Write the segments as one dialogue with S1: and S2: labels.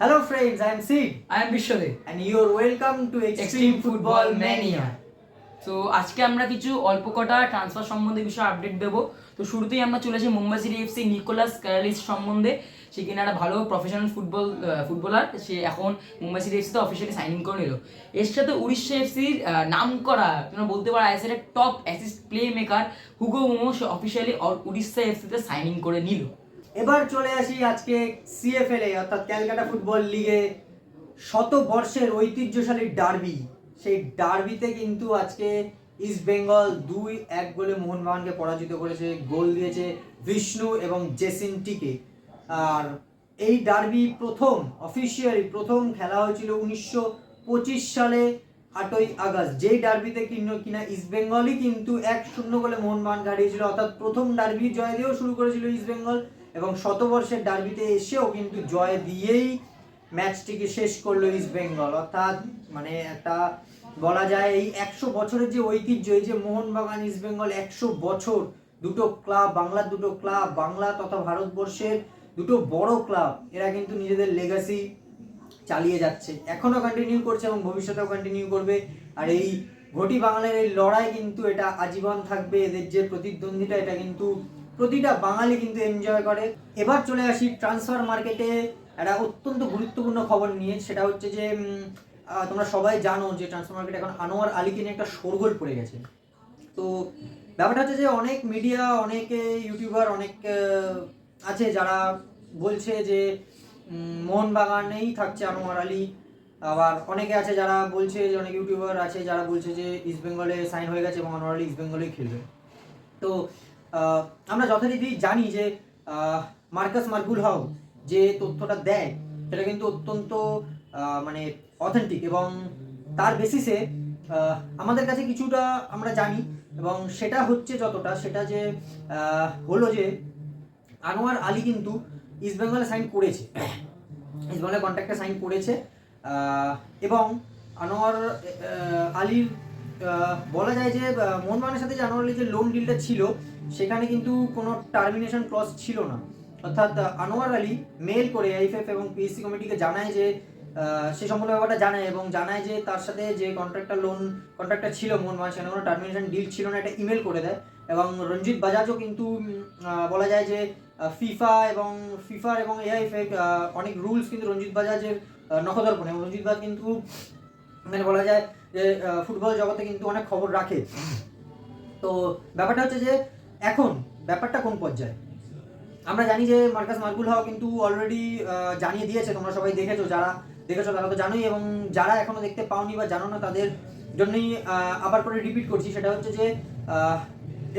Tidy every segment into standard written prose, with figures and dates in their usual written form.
S1: Hello friends, I am Sid
S2: I am Bishwade
S1: and you're welcome to Extreme Football Mania.
S2: তো আজকে আমরা কিছু অল্প কটা ট্রান্সফার সম্বন্ধে বিষয়ে আপডেট দেবো। তো শুরুতেই আমরা চলে আসি মুম্বাই সিটি এফসি নিকোলাস ক্যারালিস সম্বন্ধে। সে কিনা একটা ভালো প্রফেশনাল ফুটবলার। সে এখন মুম্বাই সিটি এফসিতে অফিসিয়ালি সাইন করে নিল। এর সাথে উড়িষ্যা এফসির নাম করা তোমরা বলতে পারো আইএসএল এর top assist playmaker Hugo মোমো সে অফিসিয়ালি উড়িষ্যা এফসিতে সাইনিং করে নিল।
S1: এবার চলে আসি আজকে সিএফএল এ অর্থাৎ ক্যালকাটা ফুটবল লিগে শতবর্ষের ঐতিহ্যশালী ডার্বি। সেই ডার্বিতে কিন্তু আজকে ইস্ট বেঙ্গল 2-1 গোলে মোহনবাগানকে পরাজিত করেছে। গোল দিয়েছে বিষ্ণু এবং জেসিন্টিকে। আর এই ডার্বি অফিসিয়ালি প্রথম খেলা হয়েছিল 1925 সালে 8ই আগস্ট, যেই ডার্বিতে কিনা ইস্ট বেঙ্গলই কিন্তু 1-0 গোলে মোহনবাগান হারিয়েছিল। অর্থাৎ প্রথম ডার্বি জয় দিয়েও শুরু করেছিল ইস্ট বেঙ্গল এবং শতবর্ষের ডার্বিতে এসেও কিন্তু জয় দিয়েই ম্যাচটিকে শেষ করলো ইস্ট বেঙ্গল। অর্থাৎ মানে একটা বলা যায় এই 100 বছরের যে ঐতিহ্য, এই যে মোহনবাগান ইস্ট বেঙ্গল 100 বছর, দুটো ক্লাব, বাংলার দুটো ক্লাব, বাংলা তথা ভারতবর্ষের দুটো বড় ক্লাব, এরা কিন্তু নিজেদের লেগাসি চালিয়ে যাচ্ছে, এখনো কন্টিনিউ করছে এবং ভবিষ্যতেও কন্টিনিউ করবে। আর এই ঘটি বাংলার এই লড়াই কিন্তু এটা আজীবন থাকবে। এদের যে প্রতিদ্বন্দ্বিতা, এটা কিন্তু প্রতিটা বাঙালি কিন্তু এনজয় করে। এবার চলে আসি ট্রান্সফার মার্কেটে একটা অত্যন্ত গুরুত্বপূর্ণ খবর নিয়ে। সেটা হচ্ছে যে তোমরা সবাই জানো যে ট্রান্সফার মার্কেটে এখন আনোয়ার আলীকে নিয়ে একটা শোরগোল পড়ে গেছে। তো ব্যাপারটা হচ্ছে যে অনেক মিডিয়া, অনেকে ইউটিউবার, অনেক আছে যারা বলছে যে মোহনবাগানেই থাকছে আনোয়ার আলী। আবার অনেকে আছে যারা বলছে, যে অনেক ইউটিউবার আছে যারা বলছে যে ইস্ট বেঙ্গলে সাইন হয়ে গেছে এবং আনোয়ার আলী ইস্ট বেঙ্গলেই খেলবে। তো আমরা যথারীতি জানি যে মার্কাস মার্কুলহাউ যে তথ্যটা দেয় সেটা কিন্তু অত্যন্ত মানে অথেন্টিক এবং তার বেসিসে আমাদের কাছে কিছুটা আমরা জানি এবং সেটা হচ্ছে যতটা, সেটা যে হলো যে আনোয়ার আলী কিন্তু ইস্ট বেঙ্গলে সাইন করেছে, ইস্ট বেঙ্গলের কন্ট্রাক্টে সাইন করেছে এবং আনোয়ার আলীর বলা যায় যে মোহনবাগানের সাথে যে আনোয়ার আলীর যে লোন ডিলটা ছিল সেখানে কিন্তু কোনো টার্মিনেশন ক্লজ ছিল না। অর্থাৎ আনোয়ার আলী মেল করে আইএফএফ এবং পিএসসি কমিটিকে জানায় যে সে সম্পূর্ণ ব্যাপারটা জানায় এবং জানায় যে তার সাথে যে কন্ট্রাক্টটা ছিল মোহনবাগান, সেখানে কোনো টার্মিনেশন ডিল ছিল না, এটা ইমেল করে দেয়। এবং রঞ্জিত বাজাজও কিন্তু বলা যায় যে ফিফার এবং এআইএফএফ অনেক রুলস কিন্তু রঞ্জিত বাজাজের নখদর্পণে, এবং রঞ্জিত বাজাজ কিন্তু মানে বলা যায় যে ফুটবল জগতে কিন্তু অনেক খবর রাখে। তো ব্যাপারটা হচ্ছে যে এখন ব্যাপারটা কোন পর্যায়ে আমরা জানি যে মার্কাস মার্কুলহাউ কিন্তু অলরেডি জানিয়ে দিয়েছে, তোমরা সবাই দেখেছো, যারা দেখেছো তারা তো জানোই, এবং যারা এখনো দেখতে পাওনি বা জানো না তাদের জন্যই আবার করে রিপিট করছি। সেটা হচ্ছে যে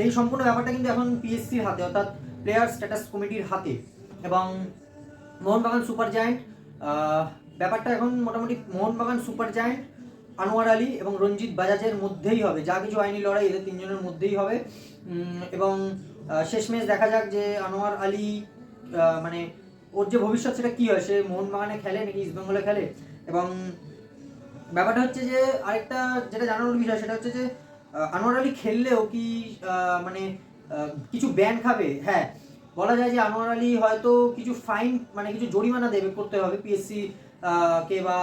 S1: এই সম্পূর্ণ ব্যাপারটা কিন্তু এখন পিএসসির হাতে, অর্থাৎ প্লেয়ার স্ট্যাটাস কমিটির হাতে। এবং মোহনবাগান সুপার জায়ান্ট ব্যাপারটা এখন মোটামুটি মোহনবাগান সুপার জায়ান্ট, আনোয়ার আলী এবং রঞ্জিত বাজাজের মধ্যেই হবে। যা কিছু আইনি লড়াই এদের তিনজনের মধ্যেই হবে এবং শেষমেশ দেখা যাক যে আনোয়ার আলী মানে ওর যে ভবিষ্যৎ সেটা কী হয়, সে মোহনবাগানে খেলে নাকি ইস্ট বেঙ্গলে খেলে। এবং ব্যাপারটা হচ্ছে যে আরেকটা যেটা জানানোর বিষয় সেটা হচ্ছে যে আনোয়ার আলী খেললেও কি মানে কিছু ব্যান খাবে। হ্যাঁ, বলা যায় যে আনোয়ার আলী হয়তো কিছু ফাইন মানে কিছু জরিমানা করতে হবে পিএসসি কে বা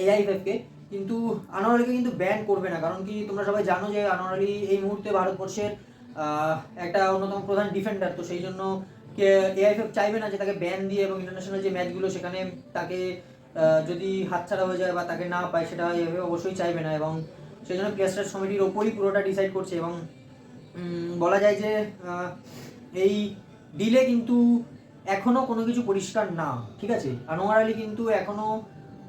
S1: এআইএফএফকে, কিন্তু আনোয়ার আলীকে কিন্তু ব্যান করবে না। কারণ কি তোমরা সবাই জানো যে আনোয়ার আলী এই মুহূর্তে ভারতবর্ষের একটা অন্যতম প্রধান ডিফেন্ডার। তো সেই জন্য এআইএফএফ চাইবে না যে তাকে ব্যান দিয়ে এবং ইন্টারন্যাশনাল যে ম্যাচগুলো সেখানে তাকে যদি হাতছাড়া হয়ে যায় বা তাকে না পায়, সেটা এআইএফএফ অবশ্যই চাইবে না। এবং সেই জন্য প্লেয়ার্স কমিটির ওপরই পুরোটা ডিসাইড করছে। এবং বলা যায় যে এই ডিলে কিন্তু এখনো কোনো কিছু পরিষ্কার না, ঠিক আছে। আনোয়ার আলী কিন্তু এখনো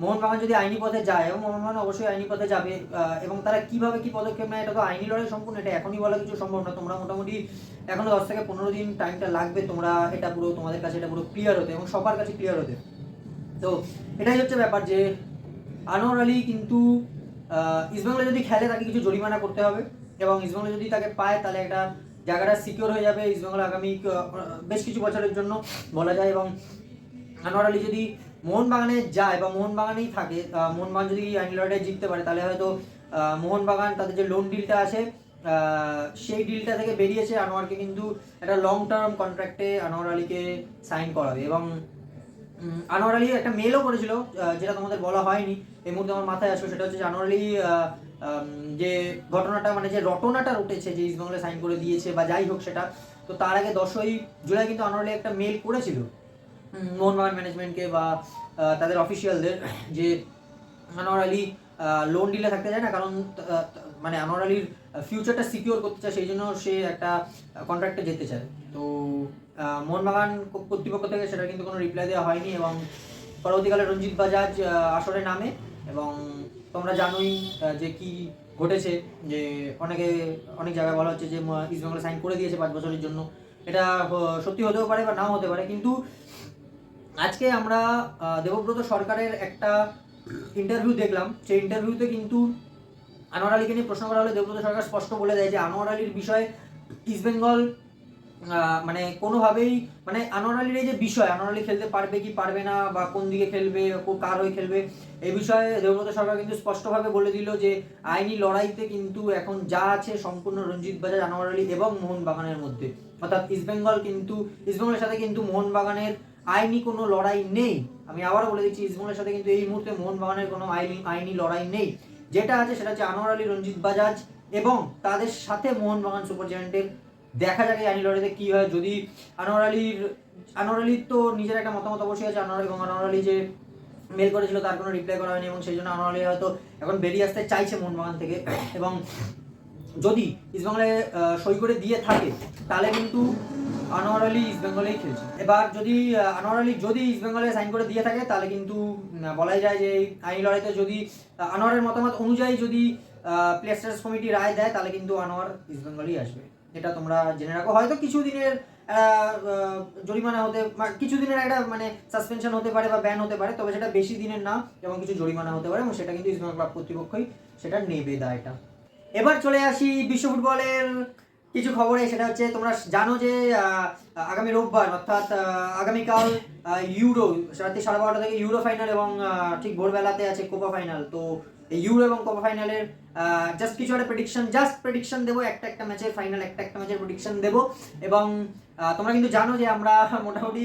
S1: মোহনবাগান যদি আইনি পথে যায়, এবং মোহনবাগান অবশ্যই আইনি পথে যাবে, এবং তারা কিভাবে কি পদক্ষেপ নেয় এটা তো আইনি লড়াই সম্পূর্ণ, এটা এখনই বলা কিছু সম্ভব না। তোমরা মোটামুটি এখনো 10 থেকে 15 দিন টাইমটা লাগবে তোমরা এটা পুরো তোমাদের কাছে এটা পুরো ক্লিয়ার হতে এবং সবার কাছে ক্লিয়ার হতে। তো এটাই হচ্ছে ব্যাপার যে আনোয়ার আলী কিন্তু ইস্টবেঙ্গলে যদি খেলে তাকে কিছু জরিমানা করতে হবে, এবং ইস্টবেঙ্গলে যদি তাকে পায় তাহলে একটা জায়গাটা সিকিউর হয়ে যাবে ইস্টবেঙ্গল আগামী বেশ কিছু বছরের জন্য বলা যায়। এবং আনোয়ার আলী যদি মোহনবাগানে যায় বা মোহনবাগানেই থাকে, মোহনবাগান যদি আইনি লড়াইটা জিততে পারে তাহলে হয়তো মোহনবাগান তাদের যে লোন ডিলটা আছে সেই ডিলটা থেকে বেরিয়েছে আনোয়ারকে কিন্তু একটা লং টার্ম কন্ট্রাক্টে আনোয়ার আলীকে সাইন করাবে। এবং আনোয়ার আলী একটা মেলও করেছিল, যেটা তোমাদের বলা হয়নি এই মুহূর্তে আমার মাথায় আসবে, সেটা হচ্ছে যে আনোয়ার আলী যে ঘটনাটা মানে যে রটনাটা উঠেছে যে ইস্টবেঙ্গলে সাইন করে দিয়েছে বা যাই হোক সেটা, তো তার আগে 10ই জুলাই কিন্তু আনোয়ার আলী একটা মেল করেছিল মোহনবাগান ম্যানেজমেন্টকে বা তাদের অফিসিয়ালদের, যে আনোয়ার আলী লোন ডিলে থাকতে চায় না, কারণ মানে আনোয়ার আলীর ফিউচারটা সিকিউর করতে চায়, সেই জন্য সে একটা কন্ট্রাক্টে যেতে চায়। তো মোহনবাগান কর্তৃপক্ষ থেকে সেটা কিন্তু কোনো রিপ্লাই দেওয়া হয়নি এবং পরবর্তীকালে রঞ্জিত বাজাজ আসরে নামে এবং তোমরা জানোই যে কি ঘটেছে, যে অনেক জায়গায় বলা হচ্ছে যে ইস্টবেঙ্গলে সাইন করে দিয়েছে 5 বছরের জন্য। এটা সত্যি হতেও পারে বা নাও হতে পারে, কিন্তু আজকে আমরা দেবব্রত সরকারের একটা ইন্টারভিউ দেখলাম, সেই ইন্টারভিউতে কিন্তু আনোয়ার আলীকে নিয়ে প্রশ্ন করা হলে দেবব্রত সরকার স্পষ্ট বলে দেয় যে আনোয়ার আলীর বিষয়ে ইস্টবেঙ্গল মানে কোনোভাবেই মানে আনোয়ার আলীর এই যে বিষয়, আনোয়ার আলী খেলতে পারবে কি পারবে না বা কোন দিকে খেলবে, কার হয়ে খেলবে, এই বিষয়ে দেবব্রত সরকার কিন্তু স্পষ্টভাবে বলে দিল যে আইনি লড়াইতে কিন্তু এখন যা আছে সম্পূর্ণ রঞ্জিত বাজাজ, আনোয়ার আলী এবং মোহনবাগানের মধ্যে, অর্থাৎ ইস্টবেঙ্গলের সাথে কিন্তু মোহনবাগানের আইনি কোনো লড়াই নেই। আমি আবারও বলে দিচ্ছি, ইস্টবেঙ্গলের সাথে কিন্তু এই মুহূর্তে মোহনবাগানের কোনো আইনি লড়াই নেই। যেটা আছে সেটা হচ্ছে আনোয়ার আলী, রঞ্জিত বাজাজ এবং তাদের সাথে মোহনবাগান সুপার জায়ান্টের। দেখা যাক এই আইনি লড়াইতে কি হয়। যদি আনোয়ার আলীর তো নিজের একটা মতামত অবশ্যই আছে, আনোয়ার আলী যে মেল করেছিল তার কোনো রিপ্লাই করা হয়নি এবং সেই জন্য আনোয়ার আলী হয়তো এখন বেরিয়ে আসতে চাইছে মোহনবাগান থেকে, এবং যদি ইস্টবেঙ্গলে সই করে দিয়ে থাকে তাহলে কিন্তু আনোয়ার আলী ইস্টবেঙ্গলেই খেলছে। এবার যদি আনোয়ার আলী যদি ইস্টবেঙ্গলে সাইন করে দিয়ে থাকে তাহলে কিন্তু বলাই যায় যে আইনি লড়াইতে যদি আনোয়ারের মতামত অনুযায়ী যদি প্লেয়ার স্ট্যাটাস কমিটি রায় দেয় তাহলে কিন্তু আনোয়ার ইস্টবেঙ্গলেই আসবে। এটা তোমরা জেনে রাখো। হয়তো কিছুদিনের জরিমানা হতে, কিছুদিনের একটা মানে সাসপেনশন হতে পারে বা ব্যান হতে পারে, তবে সেটা বেশি দিনের না এবং কিছু জরিমানা হতে পারে এবং সেটা কিন্তু ইস্টবেঙ্গল ক্লাব কর্তৃপক্ষই সেটা নেবে দায়টা। এবার চলে আসি বিশ্ব ফুটবলের কিছু খবরে। সেটা হচ্ছে তোমরা জানো যে আগামী রোববার অর্থাৎ আগামীকাল ইউরো রাত্রি 12:30 থেকে ইউরো ফাইনাল এবং ঠিক ভোরবেলাতে আছে কোপা ফাইনাল। তো এই ইউরো এবং কোপা ফাইনালের জাস্ট কিছু একটা প্রেডিকশন দেবো, একটা ম্যাচের ফাইনাল, একটা ম্যাচের প্রেডিকশন দেবো। এবং তোমরা কিন্তু জানো যে আমরা মোটামুটি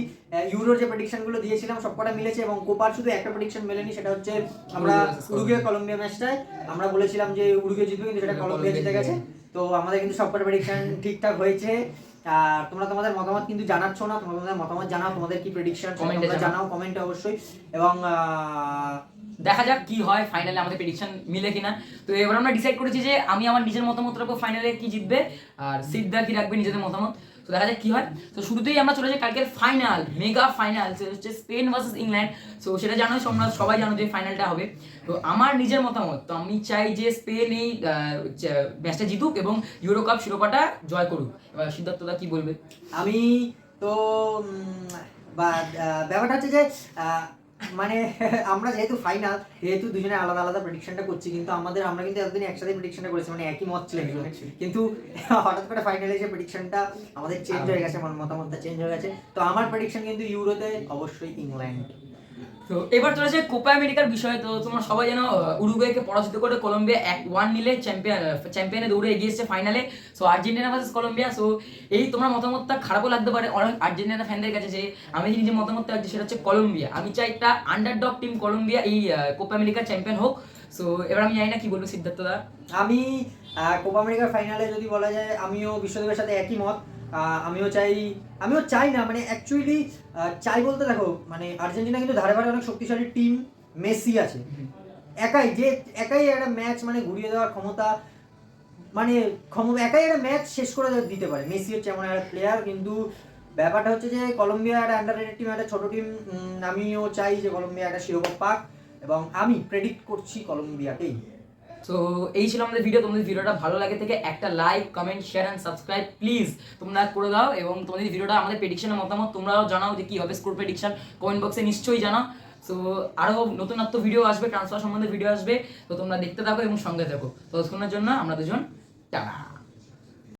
S1: ইউরোর যে প্রেডিকশনগুলো দিয়েছিলাম সবকটা মিলেছে এবং কোপার শুধু একটা প্রেডিকশন মেলেনি, সেটা হচ্ছে আমরা উরুগুয়ে কলম্বিয়া ম্যাচটায় আমরা বলেছিলাম যে উরুগুয়ে জিতবে, কিন্তু সেটা কলম্বিয়া জিতে গেছে। তো আমাদের কিন্তু সবকটা প্রেডিকশন ঠিকঠাক হয়েছে। আর তোমরা তোমাদের মতামত কিন্তু জানাচ্ছ না, তোমাদের মতামত জানাও, তোমাদের কি প্রেডিকশন জানাও কমেন্টে অবশ্যই। এবং
S2: দেখা যাক কি হয় ফাইনালে, আমাদের প্রেডিকশন মিলে কিনা। তো এবার আমরা ডিসাইড করেছি যে আমি আমার নিজের মতামত রাখবো ফাইনালে কি জিতবে, আর সিদ্ধা কি রাখবে নিজেদের মতামত। তো দেখা যাক কি হয়। তো শুরুতেই আমরা চলে যাই কালকের ফাইনাল, মেগা ফাইনাল, সেটা হচ্ছে স্পেন ভার্সেস ইংল্যান্ড। সো সেটা জানো, তোমরা সবাই জানো যে ফাইনালটা হবে। তো আমার নিজের মতামত, তো আমি চাই যে স্পেন এই ম্যাচটা জিতুক এবং ইউরো কাপ শিরোপাটা জয় করুক। এবার সিদ্ধার্থদা কি বলবে?
S1: আমি তো ব্যাপারটা হচ্ছে যে মানে আমরা যেহেতু দুজনে আলাদা আলাদা প্রেডিকশনটা করছি, কিন্তু আমরা কিন্তু এতদিন একসাথে প্রেডিকশনটা করেছি, মানে একই মত ছিল, কিন্তু হঠাৎ করে ফাইনালে এসে প্রেডিকশনটা আমাদের চেঞ্জ হয়ে গেছে, আমার মতামতটা চেঞ্জ হয়ে গেছে। তো আমার প্রেডিকশন কিন্তু ইউরোতে অবশ্যই ইংল্যান্ড।
S2: তো এবার চলেছে কোপা আমেরিকার বিষয়। তো তোমরা সবাই জানো উরুগুয়েকে পরাজিত করে কলম্বিয়া 1-1 নিলে চ্যাম্পিয়নে দৌড়ে এগিয়ে এসেছে ফাইনালে। So Argentina versus Colombia. So এই তোমার মতামতটা খারাপও লাগতে পারে অনেক আর্জেন্টিনা ফ্যানদের কাছে, যে আমি নিজের মতামতটা রাখছি সেটা হচ্ছে কলম্বিয়া। আমি চাই একটা আন্ডারডগ টিম কলম্বিয়া এই কোপা আমেরিকার চ্যাম্পিয়ন হোক। সো এবার আমি জানি না কি বলবো সিদ্ধার্থদা।
S1: আমি কোপা আমেরিকার ফাইনালে যদি বলা যায় আমিও বিশ্বদেবের সাথে একই মত। আমিও চাই না, মানে অ্যাকচুয়ালি চাই বলতে দেখো, মানে আর্জেন্টিনা কিন্তু ধারে ধারে অনেক শক্তিশালী টিম, মেসি আছে, একাই একটা ম্যাচ মানে ঘুরিয়ে দেওয়ার ক্ষমতা, একাই একটা ম্যাচ শেষ করে দিতে পারে। মেসি হচ্ছে এমন একটা প্লেয়ার। কিন্তু ব্যাপারটা হচ্ছে যে কলম্বিয়া একটা আন্ডাররেটেড টিম, একটা ছোট টিম। আমিও চাই যে কলম্বিয়া একটা শিরোপা পাক এবং আমি প্রেডিক্ট করছি কলম্বিয়াকেই।
S2: সো এই ছিল আমাদের ভিডিও। তোমাদের ভিডিওটা ভালো লাগে থেকে একটা like, comment, share and subscribe please তোমরা করে দাও। এবং তোমাদের ভিডিওটা আমাদের প্রেডিকশনের মতামত তোমরাও জানাও যে কি হবে স্কোর প্রেডিকশন, কমেন্ট বক্সে নিশ্চয়ই জানাও। সো আরও নতুনত্ব ভিডিও আসবে, ট্রান্সফার সম্বন্ধে ভিডিও আসবে। তো তোমরা দেখতে থাকো এবং সঙ্গে থাকো। ততক্ষণের জন্য আমরা দুজন টাটা।